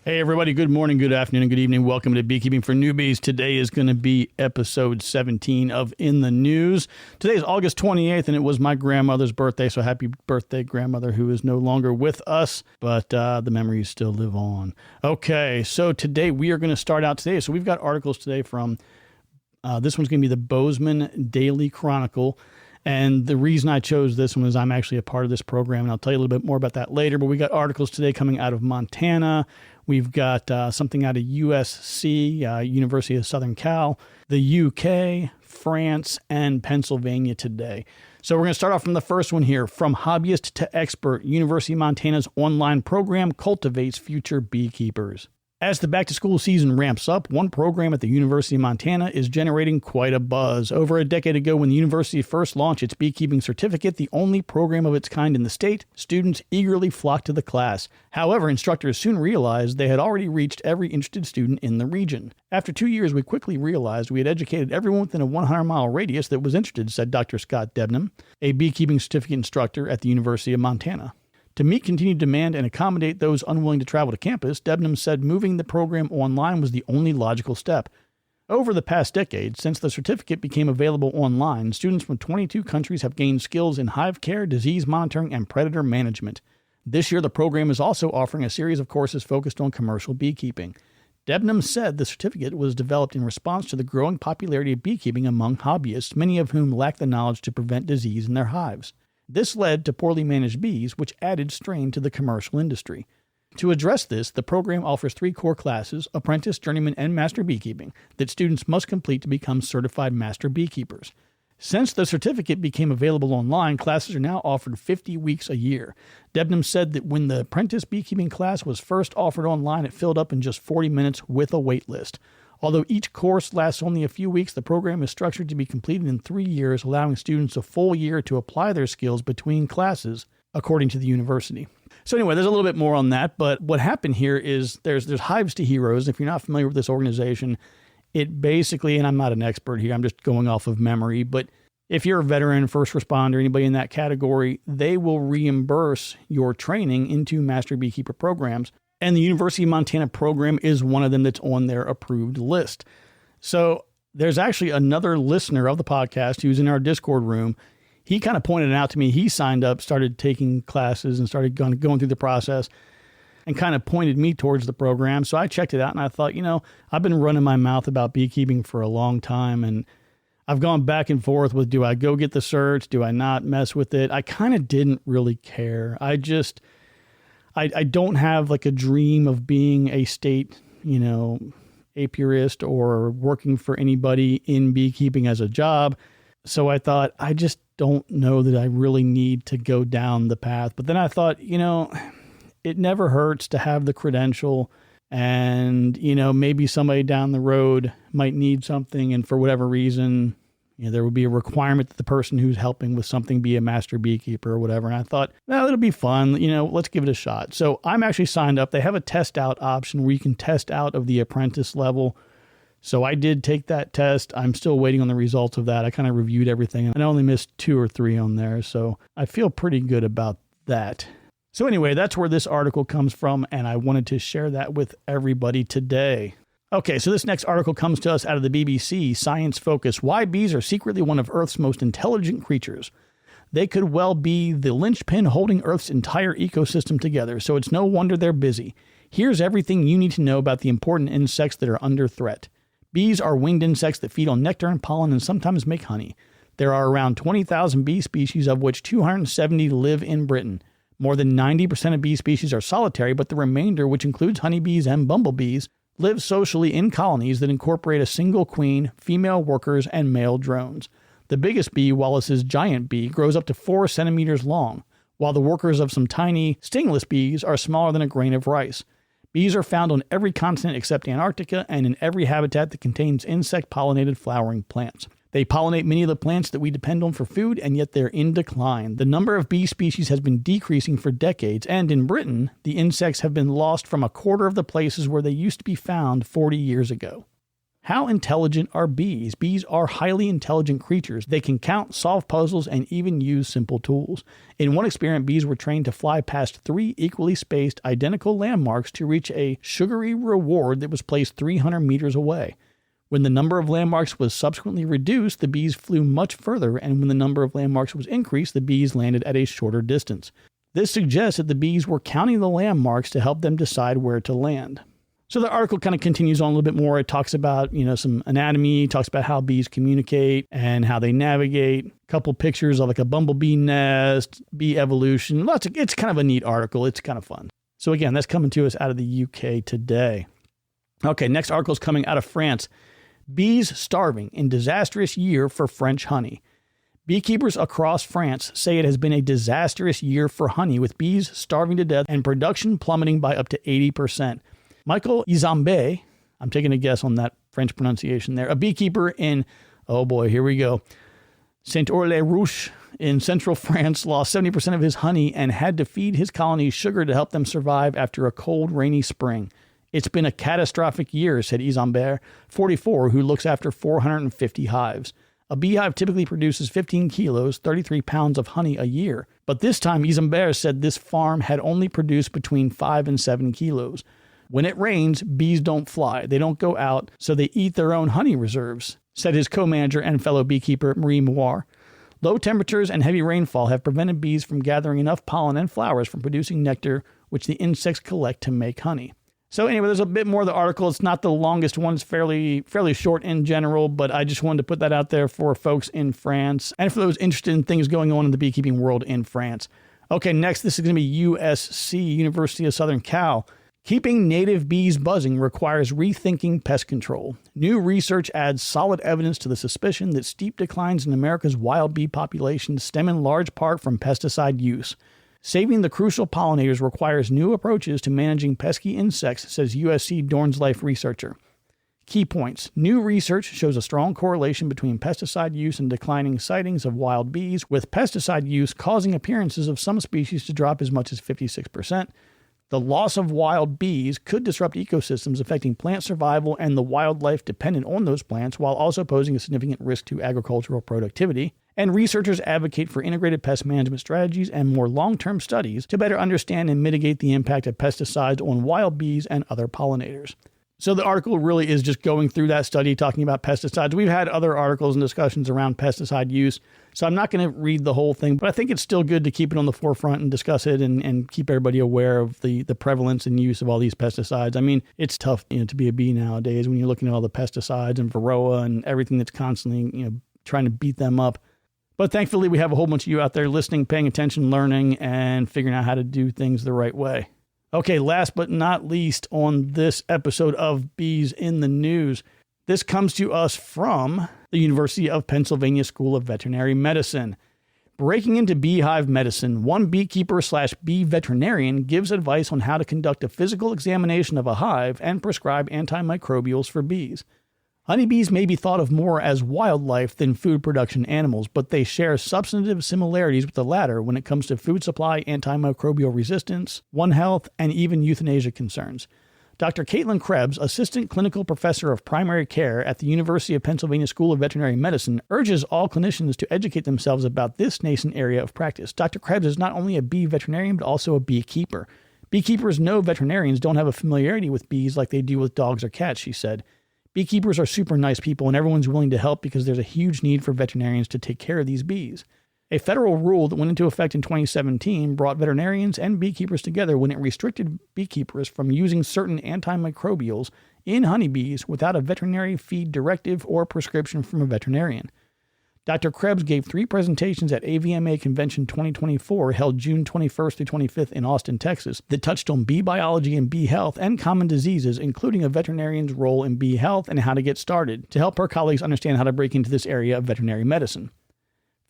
Hey everybody, good morning, good afternoon, and good evening. Welcome to Beekeeping for Newbies. Today is going to be episode 17 of In the News. Today is August 28th, and it was my grandmother's birthday, so happy birthday, grandmother, who is no longer with us, but the memories still live on. Okay, so today we are going to start out today. So we've got articles today from, this one's going to be the Bozeman Daily Chronicle. And the reason I chose this one is I'm actually a part of this program, and I'll tell you a little bit more about that later. But we got articles today coming out of Montana. We've got something out of USC, University of Southern Cal, the UK, France, and Pennsylvania today. So we're going to start off from the first one here. From hobbyist to expert, University of Montana's online program cultivates future beekeepers. As the back-to-school season ramps up, one program at the University of Montana is generating quite a buzz. Over a decade ago, when the university first launched its beekeeping certificate, the only program of its kind in the state, students eagerly flocked to the class. However, instructors soon realized they had already reached every interested student in the region. After 2 years, we quickly realized we had educated everyone within a 100-mile radius that was interested, said Dr. Scott Debnam, a beekeeping certificate instructor at the University of Montana. To meet continued demand and accommodate those unwilling to travel to campus, Debnam said moving the program online was the only logical step. Over the past decade, since the certificate became available online, students from 22 countries have gained skills in hive care, disease monitoring, and predator management. This year, the program is also offering a series of courses focused on commercial beekeeping. Debnam said the certificate was developed in response to the growing popularity of beekeeping among hobbyists, many of whom lack the knowledge to prevent disease in their hives. This led to poorly managed bees, which added strain to the commercial industry. To address this, the program offers 3 core classes, apprentice, journeyman, and master beekeeping, that students must complete to become certified master beekeepers. Since the certificate became available online, classes are now offered 50 weeks a year. Debnam said that when the apprentice beekeeping class was first offered online, it filled up in just 40 minutes with a wait list. Although each course lasts only a few weeks, the program is structured to be completed in 3 years, allowing students a full year to apply their skills between classes, according to the university. So anyway, there's a little bit more on that, but what happened here is there's Hives to Heroes. If you're not familiar with this organization, it basically, and I'm not an expert here, I'm just going off of memory, but if you're a veteran, first responder, anybody in that category, they will reimburse your training into master beekeeper programs. And the University of Montana program is one of them that's on their approved list. So there's actually another listener of the podcast who's in our Discord room. He kind of pointed it out to me. He signed up, started taking classes, and started going through the process and kind of pointed me towards the program. So I checked it out, and I thought, I've been running my mouth about beekeeping for a long time, and I've gone back and forth with, do I go get the certs? Do I not mess with it? I kind of didn't really care. I don't have like a dream of being a state, apiarist or working for anybody in beekeeping as a job. So I thought, I just don't know that I really need to go down the path. But then I thought, it never hurts to have the credential, and, maybe somebody down the road might need something, and for whatever reason, there would be a requirement that the person who's helping with something be a master beekeeper or whatever. And I thought, well, it'll be fun. Let's give it a shot. So I'm actually signed up. They have a test out option where you can test out of the apprentice level. So I did take that test. I'm still waiting on the results of that. I kind of reviewed everything, and I only missed 2 or 3 on there. So I feel pretty good about that. So anyway, that's where this article comes from, and I wanted to share that with everybody today. Okay, so this next article comes to us out of the BBC, Science Focus, Why Bees Are Secretly One of Earth's Most Intelligent Creatures. They could well be the linchpin holding Earth's entire ecosystem together, so it's no wonder they're busy. Here's everything you need to know about the important insects that are under threat. Bees are winged insects that feed on nectar and pollen and sometimes make honey. There are around 20,000 bee species, of which 270 live in Britain. More than 90% of bee species are solitary, but the remainder, which includes honeybees and bumblebees, live socially in colonies that incorporate a single queen, female workers, and male drones. The biggest bee, Wallace's giant bee, grows up to 4 centimeters long, while the workers of some tiny, stingless bees are smaller than a grain of rice. Bees are found on every continent except Antarctica and in every habitat that contains insect-pollinated flowering plants. They pollinate many of the plants that we depend on for food, and yet they're in decline. The number of bee species has been decreasing for decades, and in Britain, the insects have been lost from a quarter of the places where they used to be found 40 years ago. How intelligent are bees? Bees are highly intelligent creatures. They can count, solve puzzles, and even use simple tools. In one experiment, bees were trained to fly past 3 equally spaced identical landmarks to reach a sugary reward that was placed 300 meters away. When the number of landmarks was subsequently reduced, the bees flew much further, and when the number of landmarks was increased, the bees landed at a shorter distance. This suggests that the bees were counting the landmarks to help them decide where to land. So the article kind of continues on a little bit more. It talks about, some anatomy, talks about how bees communicate and how they navigate. A couple pictures of like a bumblebee nest, bee evolution. It's kind of a neat article. It's kind of fun. So again, that's coming to us out of the UK today. Okay, next article is coming out of France. Bees starving in disastrous year for French honey. Beekeepers across France say it has been a disastrous year for honey, with bees starving to death and production plummeting by up to 80%. Michael Izambe, I'm taking a guess on that French pronunciation there, a beekeeper in, oh boy, here we go, Saint-Ours-les-Rouches in central France, lost 70% of his honey and had to feed his colonies sugar to help them survive after a cold, rainy spring. It's been a catastrophic year, said Izambe, 44, who looks after 450 hives. A beehive typically produces 15 kilos, 33 pounds of honey a year. But this time, Izambe said this farm had only produced between 5 and 7 kilos. When it rains, bees don't fly. They don't go out, so they eat their own honey reserves, said his co-manager and fellow beekeeper, Readmore. Low temperatures and heavy rainfall have prevented bees from gathering enough pollen and flowers from producing nectar, which the insects collect to make honey. So anyway, there's a bit more of the article. It's not the longest one. It's fairly short in general, but I just wanted to put that out there for folks in France and for those interested in things going on in the beekeeping world in France. Okay, next, this is going to be USC, University of Southern Cal. Keeping native bees buzzing requires rethinking pest control. New research adds solid evidence to the suspicion that steep declines in America's wild bee population stem in large part from pesticide use. Saving the crucial pollinators requires new approaches to managing pesky insects, says USC Dorn's Life researcher. Key points. New research shows a strong correlation between pesticide use and declining sightings of wild bees, with pesticide use causing appearances of some species to drop as much as 56%. The loss of wild bees could disrupt ecosystems, affecting plant survival and the wildlife dependent on those plants, while also posing a significant risk to agricultural productivity. And researchers advocate for integrated pest management strategies and more long-term studies to better understand and mitigate the impact of pesticides on wild bees and other pollinators. So the article really is just going through that study, talking about pesticides. We've had other articles and discussions around pesticide use, so I'm not going to read the whole thing, but I think it's still good to keep it on the forefront and discuss it and keep everybody aware of the prevalence and use of all these pesticides. I mean, it's tough to be a bee nowadays when you're looking at all the pesticides and Varroa and everything that's constantly trying to beat them up. But thankfully, we have a whole bunch of you out there listening, paying attention, learning, and figuring out how to do things the right way. Okay, last but not least on this episode of Bees in the News, this comes to us from the University of Pennsylvania School of Veterinary Medicine. Breaking into beehive medicine, one beekeeper/bee veterinarian gives advice on how to conduct a physical examination of a hive and prescribe antimicrobials for bees. Honeybees may be thought of more as wildlife than food production animals, but they share substantive similarities with the latter when it comes to food supply, antimicrobial resistance, One Health, and even euthanasia concerns. Dr. Caitlin Krebs, Assistant Clinical Professor of Primary Care at the University of Pennsylvania School of Veterinary Medicine, urges all clinicians to educate themselves about this nascent area of practice. Dr. Krebs is not only a bee veterinarian, but also a beekeeper. Beekeepers know veterinarians don't have a familiarity with bees like they do with dogs or cats, she said. Beekeepers are super nice people, and everyone's willing to help because there's a huge need for veterinarians to take care of these bees. A federal rule that went into effect in 2017 brought veterinarians and beekeepers together when it restricted beekeepers from using certain antimicrobials in honeybees without a veterinary feed directive or prescription from a veterinarian. Dr. Krebs gave 3 presentations at AVMA Convention 2024, held June 21st through 25th in Austin, Texas, that touched on bee biology and bee health and common diseases, including a veterinarian's role in bee health and how to get started, to help her colleagues understand how to break into this area of veterinary medicine.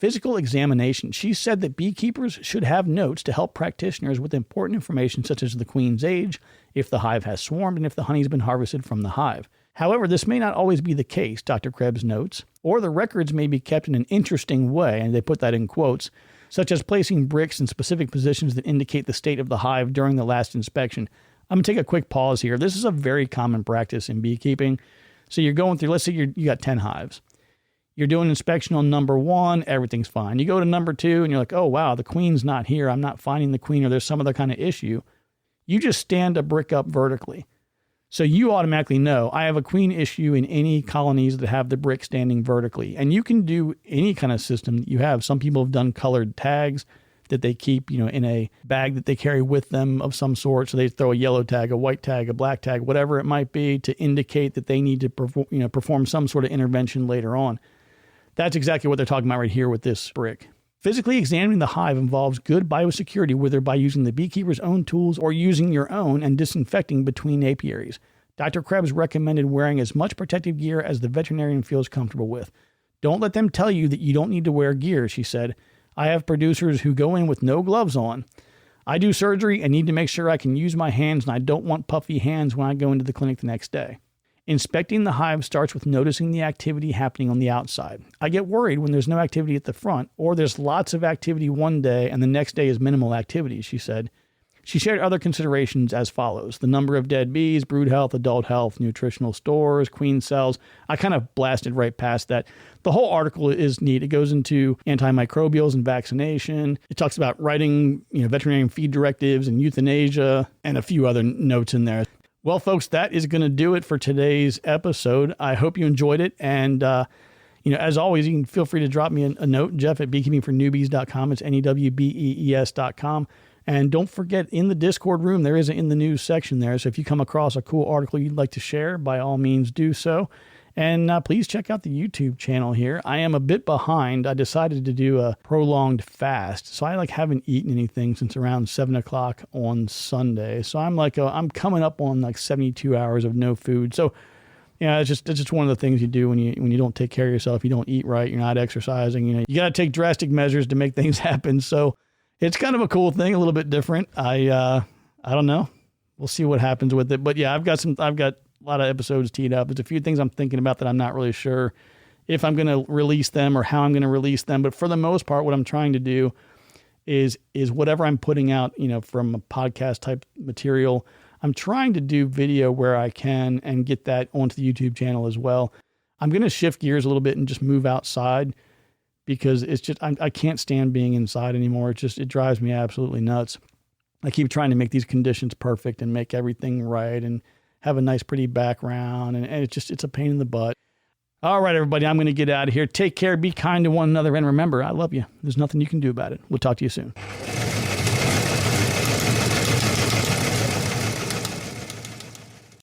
Physical examination. She said that beekeepers should have notes to help practitioners with important information such as the queen's age, if the hive has swarmed, and if the honey's been harvested from the hive. However, this may not always be the case, Dr. Krebs notes, or the records may be kept in an interesting way, and they put that in quotes, such as placing bricks in specific positions that indicate the state of the hive during the last inspection. I'm going to take a quick pause here. This is a very common practice in beekeeping. So you're going through, let's say you got 10 hives. You're doing inspection on number 1, everything's fine. You go to number 2 and you're like, oh, wow, the queen's not here. I'm not finding the queen, or there's some other kind of issue. You just stand a brick up vertically. So you automatically know I have a queen issue in any colonies that have the brick standing vertically. And you can do any kind of system that you have. Some people have done colored tags that they keep, in a bag that they carry with them of some sort. So they throw a yellow tag, a white tag, a black tag, whatever it might be, to indicate that they need to perform some sort of intervention later on. That's exactly what they're talking about right here with this brick. Physically examining the hive involves good biosecurity, whether by using the beekeeper's own tools or using your own and disinfecting between apiaries. Dr. Krebs recommended wearing as much protective gear as the veterinarian feels comfortable with. Don't let them tell you that you don't need to wear gear, she said. I have producers who go in with no gloves on. I do surgery and need to make sure I can use my hands, and I don't want puffy hands when I go into the clinic the next day. Inspecting the hive starts with noticing the activity happening on the outside. I get worried when there's no activity at the front, or there's lots of activity one day and the next day is minimal activity, she said. She shared other considerations as follows: the number of dead bees, brood health, adult health, nutritional stores, queen cells. I kind of blasted right past that. The whole article is neat. It goes into antimicrobials and vaccination. It talks about writing, veterinarian feed directives and euthanasia, and a few other notes in there. Well, folks, that is going to do it for today's episode. I hope you enjoyed it. And, as always, you can feel free to drop me a note, Jeff at beekeepingfornewbies.com. It's NEWBEES.com. And don't forget, in the Discord room, there is an In the News section there. So if you come across a cool article you'd like to share, by all means do so. And please check out the YouTube channel here. I am a bit behind. I decided to do a prolonged fast. So I haven't eaten anything since around 7 o'clock on Sunday. So I'm coming up on 72 hours of no food. So it's just one of the things you do when you don't take care of yourself. You don't eat right. You're not exercising. You got to take drastic measures to make things happen. So it's kind of a cool thing, a little bit different. I don't know. We'll see what happens with it. But yeah, I've got a lot of episodes teed up. There's a few things I'm thinking about that I'm not really sure if I'm going to release them or how I'm going to release them. But for the most part, what I'm trying to do is whatever I'm putting out, from a podcast type material, I'm trying to do video where I can and get that onto the YouTube channel as well. I'm going to shift gears a little bit and just move outside, because it's just, I can't stand being inside anymore. It drives me absolutely nuts. I keep trying to make these conditions perfect and make everything right and have a nice, pretty background. And it's a pain in the butt. All right, everybody, I'm going to get out of here. Take care. Be kind to one another. And remember, I love you. There's nothing you can do about it. We'll talk to you soon.